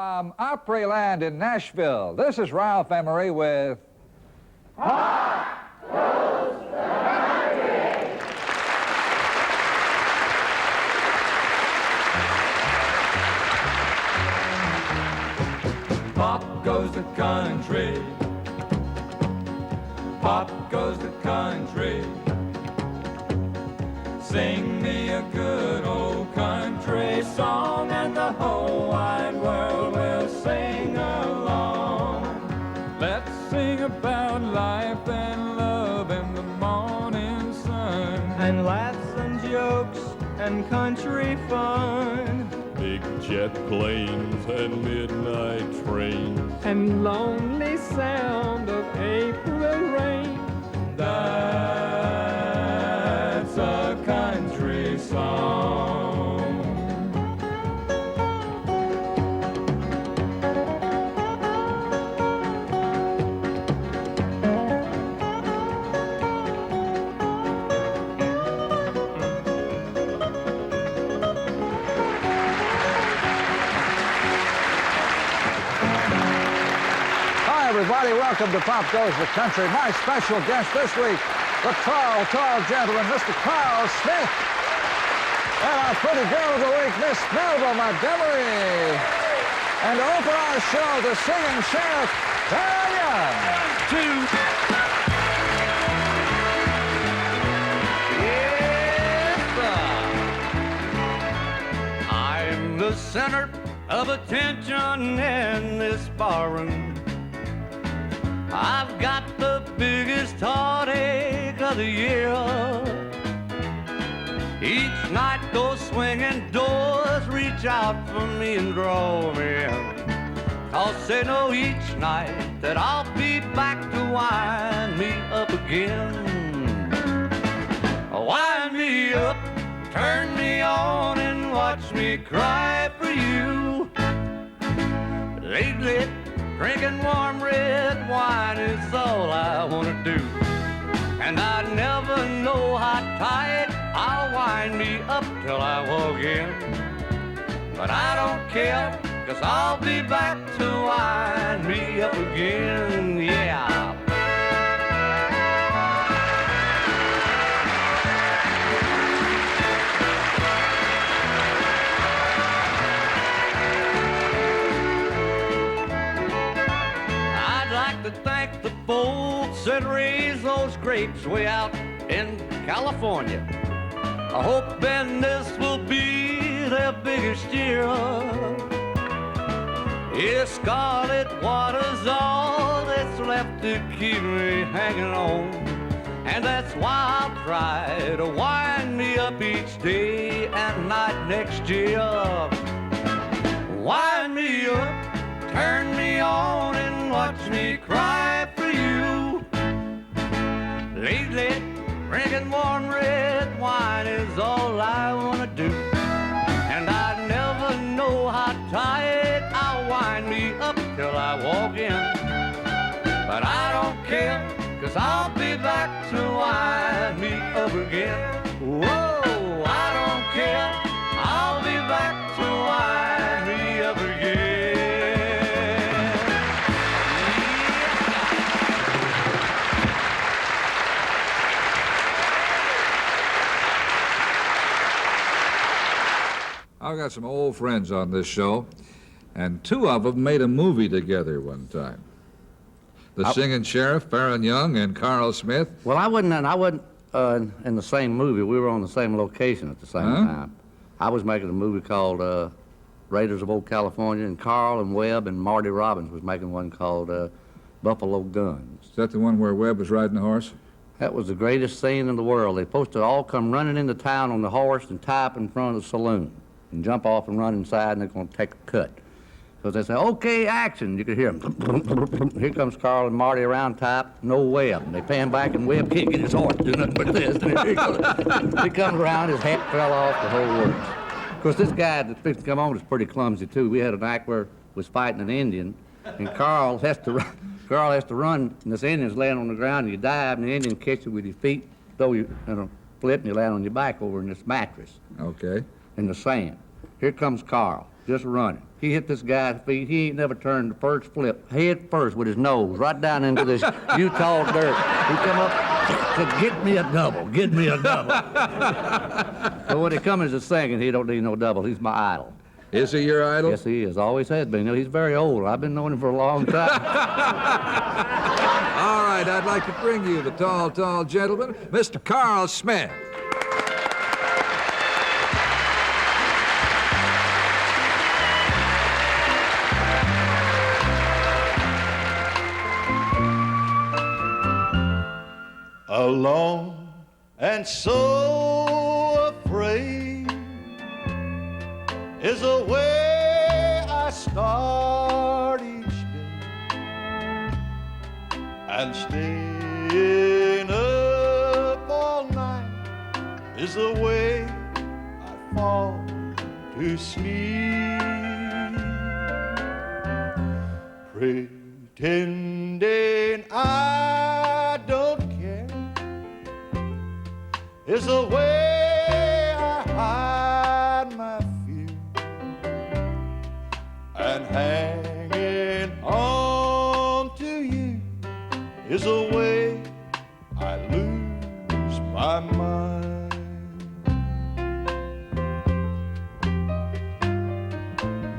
Opryland in Nashville, this is Ralph Emery with... Pop Goes the Country! Pop goes the country. Pop goes the country. Sing me a good old country song and the whole wide world will sing along. Let's sing about life and love in the morning sun, and laughs and jokes and country fun, big jet planes and midnight trains, and lonely sound of April rain. That's a country song. Hi, everybody. Welcome to Pop Goes the Country. My special guest this week, the tall, tall gentleman, Mr. Carl Smith. And our pretty girl of the week, Miss Melba Montgomery. And to open our show, the singing sheriff, Faron. I'm the center of attention in this barroom. I've got the biggest heartache of the year. Each night those swinging doors reach out for me and draw me in. 'Cause they know each night that I'll be back to wind me up again. Wind me up, turn me on and watch me cry for you. Lately, drinking warm red wine is all I want to do. And I never know how tight I'll wind me up till I walk in. But I don't care, 'cause I'll be back to wind me up again, yeah. To thank the folks that raise those grapes way out in California. I hope then this will be their biggest year. Yeah, scarlet water's all that's left to keep me hanging on. And that's why I'll try to wind me up each day and night next year. Wind me up, turn me on and watch me cry for you. Lately, drinking warm red wine is all I want to do. And I never know how tight I'll wind me up till I walk in. But I don't care, 'cause I'll be back to wind me up again. Whoa, I don't care, I'll be back to wind me up again. I've got some old friends on this show, and two of them made a movie together one time. The singing sheriff, Faron Young, and Carl Smith. Well, I wasn't in the same movie. We were on the same location at the same time. I was making a movie called Raiders of Old California, and Carl and Webb and Marty Robbins was making one called Buffalo Guns. Is that the one where Webb was riding a horse? That was the greatest scene in the world. They supposed to all come running into town on the horse and tie up in front of the saloon and jump off and run inside, and they're going to take a cut. So they say, "Okay, action." You could hear them. Here comes Carl and Marty around top, no Webb. They pan back, and Webb can't get his horse to do nothing but this. And he comes around, his hat fell off, the whole works. Of course, this guy that's fixing to come on is pretty clumsy, too. We had an act where was fighting an Indian, and Carl has to run, and this Indian's laying on the ground, and you dive, and the Indian catches you with your feet, throw you in a flip, and you land on your back over in this mattress. Okay. In the sand. Here comes Carl. just running. He hit this guy's feet. He ain't never turned the first flip, head first with his nose, right down into this Utah dirt. He come up, said, "Get me a double, get me a double." So when it comes to singing, he don't need no double. He's my idol. Is he your idol? Yes, he is. Always has been. You know, he's very old. I've been knowing him for a long time. All right, I'd like to bring you the tall, tall gentleman, Mr. Carl Smith. Alone and so afraid is the way I start each day, and staying up all night is the way I fall to sleep, pretending I don't care is the way I hide my fear, and hanging on to you is the way I lose my mind.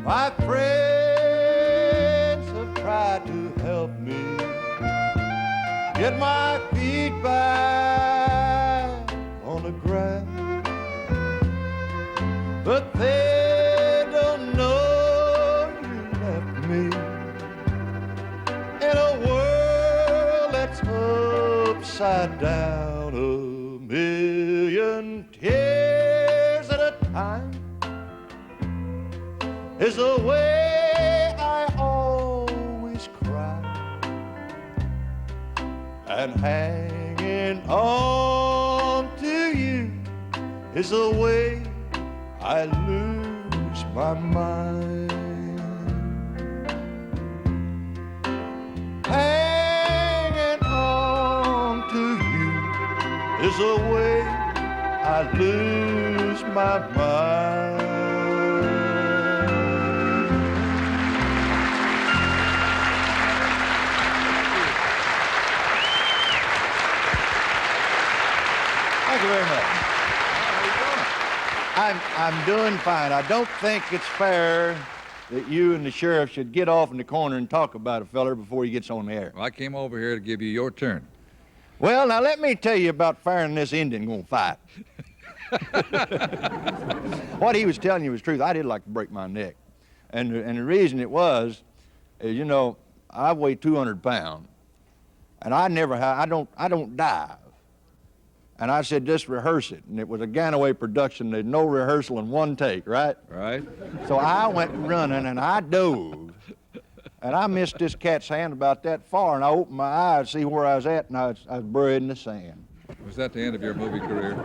My friends have tried to help me get my feet back on the ground, but they don't know you left me in a world that's upside down, a million tears at a time is the way I always cry, and hanging on to you is the way I lose my mind. Hanging on to you is the way I lose my mind. Thank you very much. I'm doing fine. I don't think it's fair that you and the sheriff should get off in the corner and talk about a feller before he gets on the air. Well, I came over here to give you your turn. Well, now let me tell you about Faron and this Indian gonna fight. What he was telling you was truth. I did like to break my neck. And the reason it was, is, you know, I weigh 200 pounds, and I don't dive. And I said, just rehearse it. And it was a Ganaway production. There's no rehearsal in one take, right? Right. So I went running and I dove. And I missed this cat's hand about that far. And I opened my eyes to see where I was at, and I was buried in the sand. Was that the end of your movie career?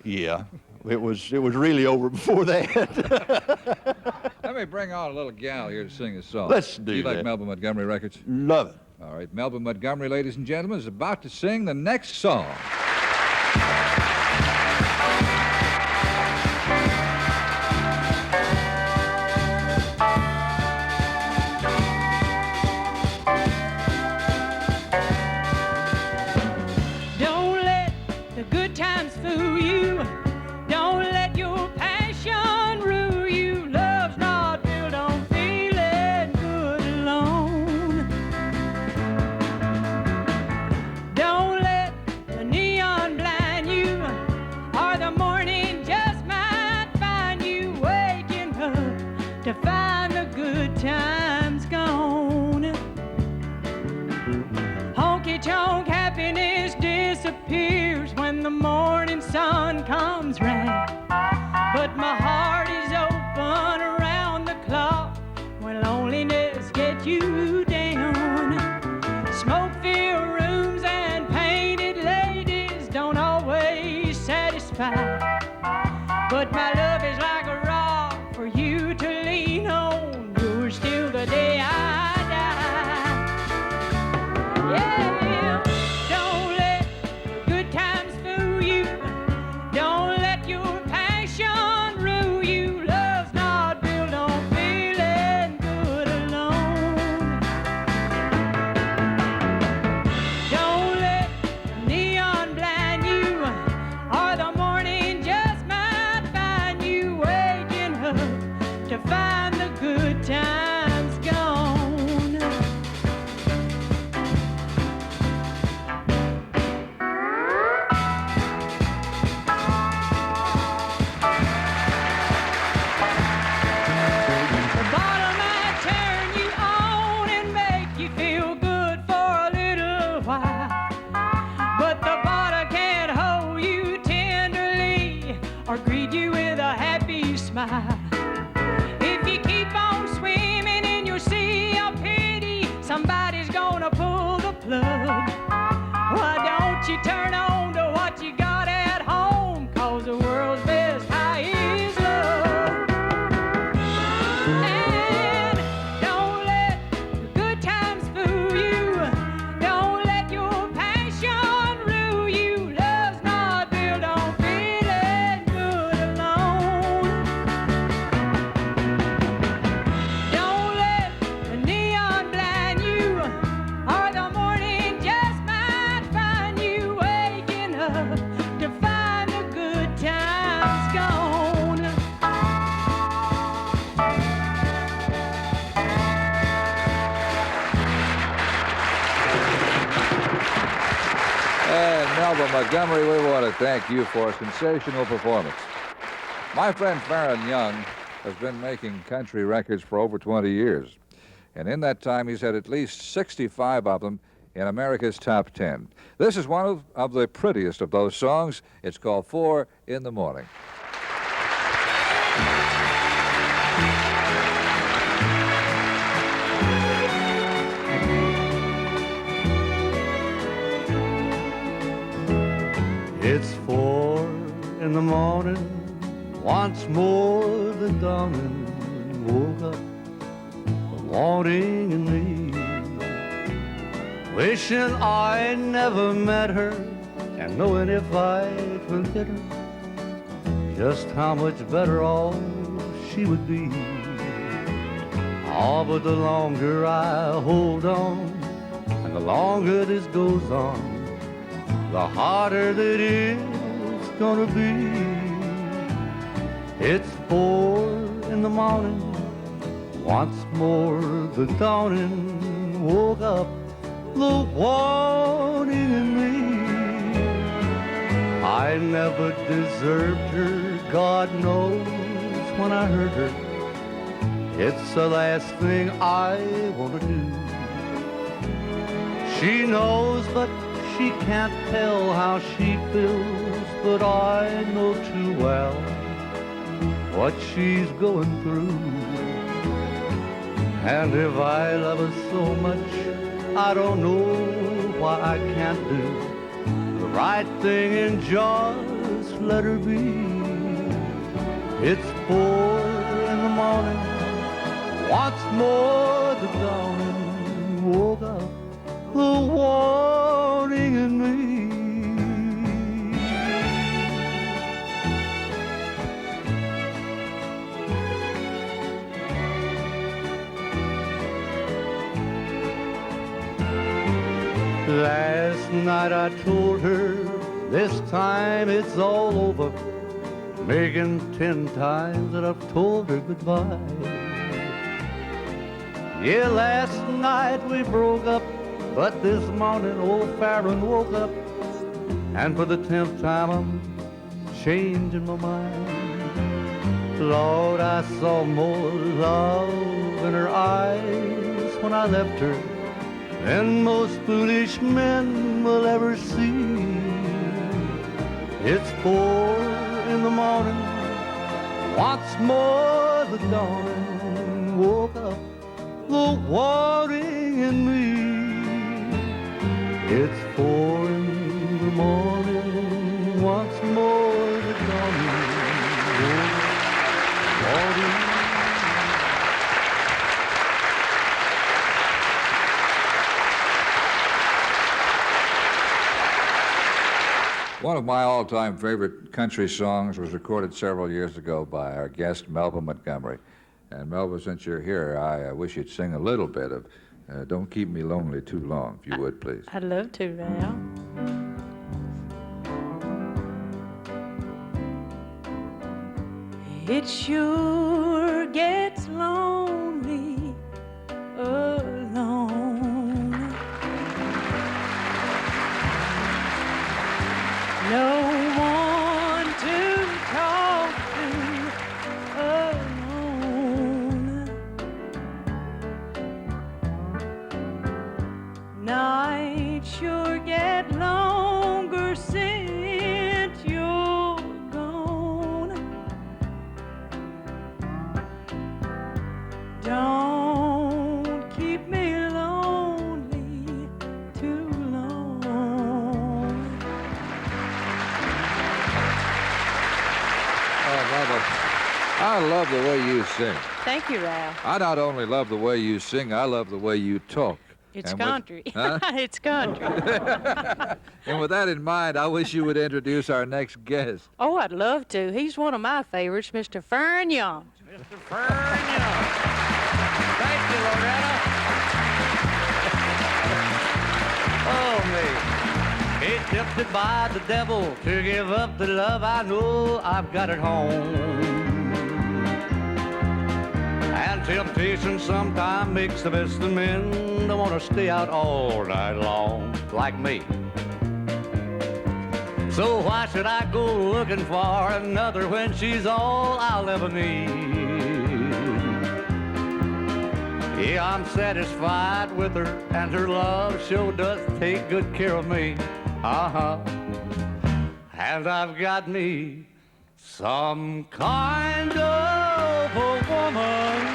Yeah. It was really over before that. Let me bring on a little gal here to sing a song. Let's do you that. like Melba Montgomery records? Love it. All right, Melba Montgomery, ladies and gentlemen, is about to sing the next song. Don't let the good times fool you. Don't let your passion rule you. Love's not built on feeling good alone. Don't let the neon blind you, or the morning just might find you waking up to find the good times gone. Honky-tonk happiness disappears when the morning sun comes round. But my heart is open around the clock when loneliness gets you down. Smoke-filled rooms and painted ladies don't always satisfy. But my love is like a rock for you to lean on. You're still the somebody's gonna pull the plug. Why don't you turn on to what you got at home? 'Cause the world's best high is love. And don't let the good times fool you. Don't let your passion rule you. Love's not built on feeling good alone. Don't let the neon blind you, or the morning just might find you waking up to find the good times gone. And Melba Montgomery, we want to thank you for a sensational performance. My friend Faron Young has been making country records for over 20 years. And in that time, he's had at least 65 of them in America's top 10. This is one of the prettiest of those songs. It's called 4 in the Morning. It's 4 in the morning, once more the dawning woke up, wanting in me, wishing I never met her, and knowing if I could get her, just how much better off she would be. Oh, but the longer I hold on, and the longer this goes on, the harder that it's gonna be. It's 4 in the morning, once more the dawning woke up, the warning in me. I never deserved her, God knows when I hurt her. It's the last thing I want to do. She knows, but she can't tell how she feels, but I know too well what she's going through. And if I love her so much, I don't know why I can't do the right thing and just let her be. It's 4 in the morning, once more the dawning woke up, the warning in me. Last night I told her, this time it's all over, making 10 times that I've told her goodbye. Yeah, last night we broke up, but this morning old Faron woke up, and for the 10th time I'm changing my mind. Lord, I saw more love in her eyes when I left her than most foolish men will ever see. It's 4 in the morning, once more the dawning woke up, the warning in me. It's 4 in the morning, once more the dawning woke up, warning. One of my all-time favorite country songs was recorded several years ago by our guest, Melba Montgomery. And Melba, since you're here, I wish you'd sing a little bit of Don't Keep Me Lonely Too Long, if you would, please. I'd love to, Val. It sure gets lonely alone. No one to talk to alone. Nights sure get longer since you're gone. Don't keep me lonely I love the way you sing. Thank you, Ralph. I not only love the way you sing, I love the way you talk. It's And with- country. Huh? It's country. And with that in mind, I wish you would introduce our next guest. Oh, I'd love to. He's one of my favorites, Mr. Faron Young. Mr. Faron Young. Thank you, Loretta. Oh, me. He tempted by the devil to give up the love I know I've got at home. And temptation sometimes makes the best of men to want to stay out all night long, like me. So why should I go looking for another when she's all I'll ever need? Yeah, I'm satisfied with her, and her love sure does take good care of me. Uh-huh. And I've got me some kind of a woman,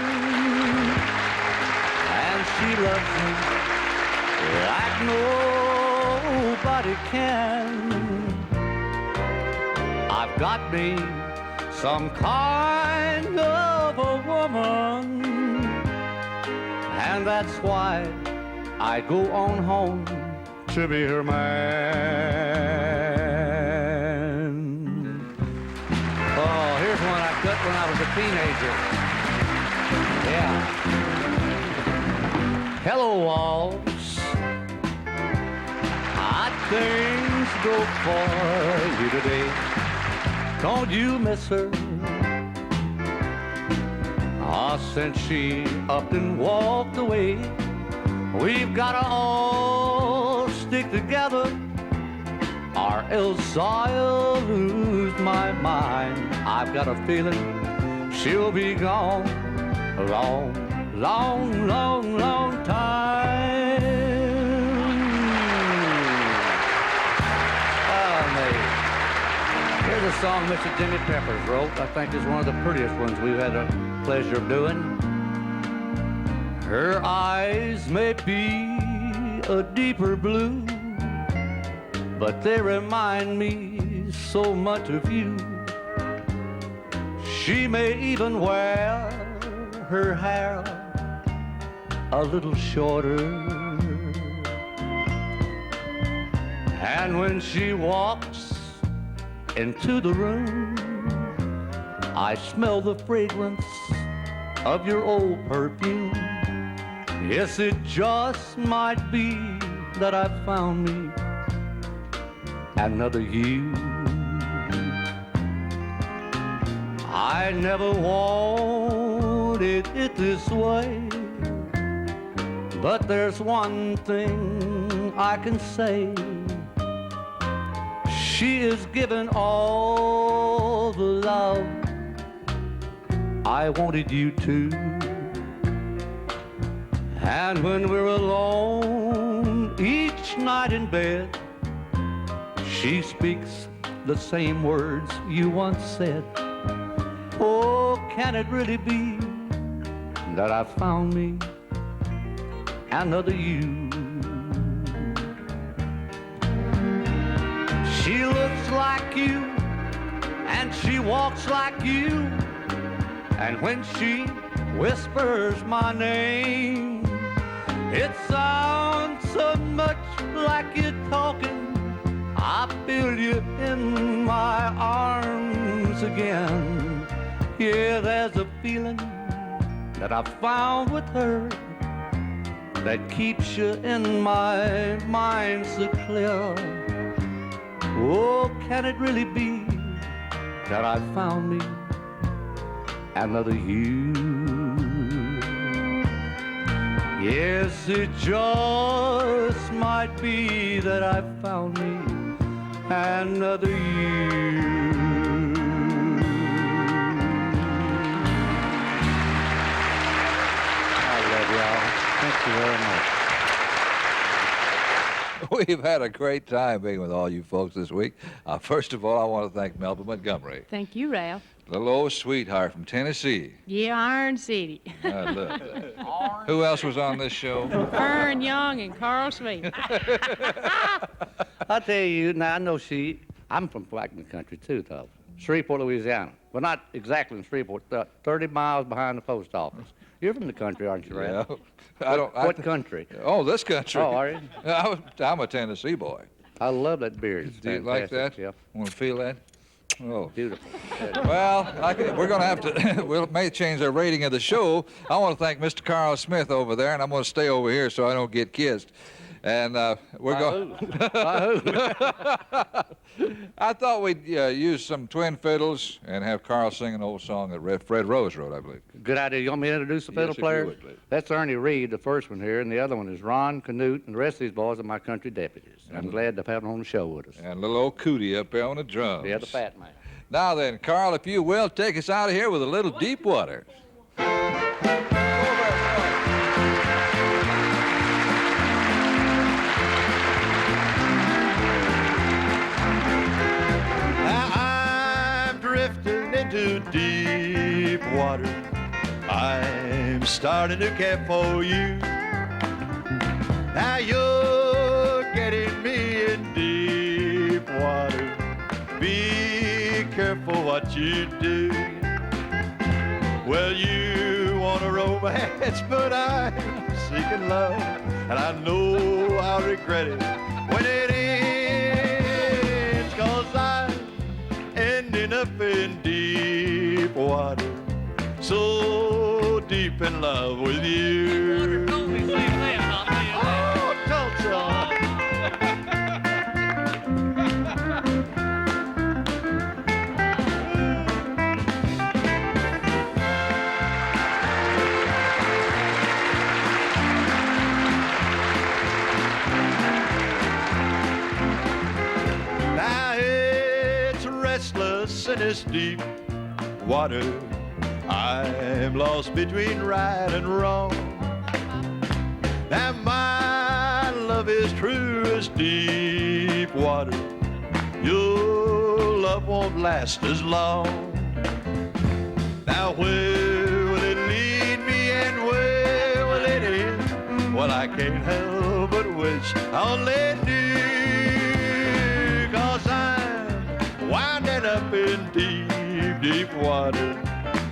and she loves me like nobody can. I've got me some kind of a woman, and that's why I go on home to be her man. Oh, here's one I cut when I was a teenager. Yeah. Hello, walls. Hot things go for you today. Don't you miss her? Since she up and walked away, we've gotta all stick together, or else I'll lose my mind. I've got a feeling she'll be gone a long, long, long, long time. Oh, mate. Here's a song Mr. Jimmy Peppers wrote. I think it's one of the prettiest ones we've had a pleasure of doing. Her eyes may be a deeper blue, but they remind me so much of you. She may even wear her hair a little shorter, and when she walks into the room, I smell the fragrance of your old perfume. Yes, it just might be that I found me another you. I never wanted it this way, but there's one thing I can say. She is giving all the love I wanted you to. And when we're alone each night in bed, she speaks the same words you once said. Oh, can it really be that I found me another you? She looks like you, and she walks like you, and when she whispers my name, it sounds so much like you're talking. I feel you in my arms again. Yeah, there's a feeling that I found with her that keeps you in my mind so clear. Oh, can it really be that I found me another you? Yes, it just might be that I found me another you. I love y'all. Thank you very much. We've had a great time being with all you folks this week. First of all, I want to thank Melba Montgomery. Thank you, Ralph. Little old sweetheart from Tennessee. Yeah, Iron City. I love that. Who else was on this show? Faron Young and Carl Smith. I'll tell you, now I know I'm from back in the country too, though. Shreveport, Louisiana. Well, not exactly in Shreveport, 30 miles behind the post office. You're from the country, aren't you, Red? Yeah. What country? Oh, this country. Oh, are you? I'm a Tennessee boy. I love that beard. It's Do you like fantastic. that? Yep. Want to feel that? Oh. Beautiful. Well, we're going to have to, we may change our rating of the show. I want to thank Mr. Carl Smith over there, and I'm going to stay over here so I don't get kissed. And we're going. I thought we'd use some twin fiddles and have Carl sing an old song that Fred Rose wrote, I believe. Good idea. You want me to introduce the fiddle Yes, if you players? would, please. That's Ernie Reed, the first one here, and the other one is Ron Canute, and the rest of these boys are my country deputies. And I'm glad to have them on the show with us. And little old Cootie up there on the drums. Yeah, the fat man. Now then, Carl, if you will, take us out of here with a little Deep Water. Drifting into deep water, I'm starting to care for you. Now you're getting me in deep water. Be careful what you do. Well, you want a romance, but I'm seeking love, and I know I'll regret it when it ends, 'cause I'm ending up in deep water, so deep in love with you. Oh, Tulsa. Now it's restless in this deep water. I'm lost between right and wrong. Now my love is true as deep water. Your love won't last as long. Now where will it lead me and where will it end? Well, I can't help but wish I'll let you, 'cause I'm winding up in deep, deep water,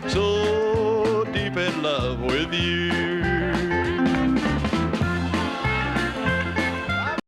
so deep in love with you.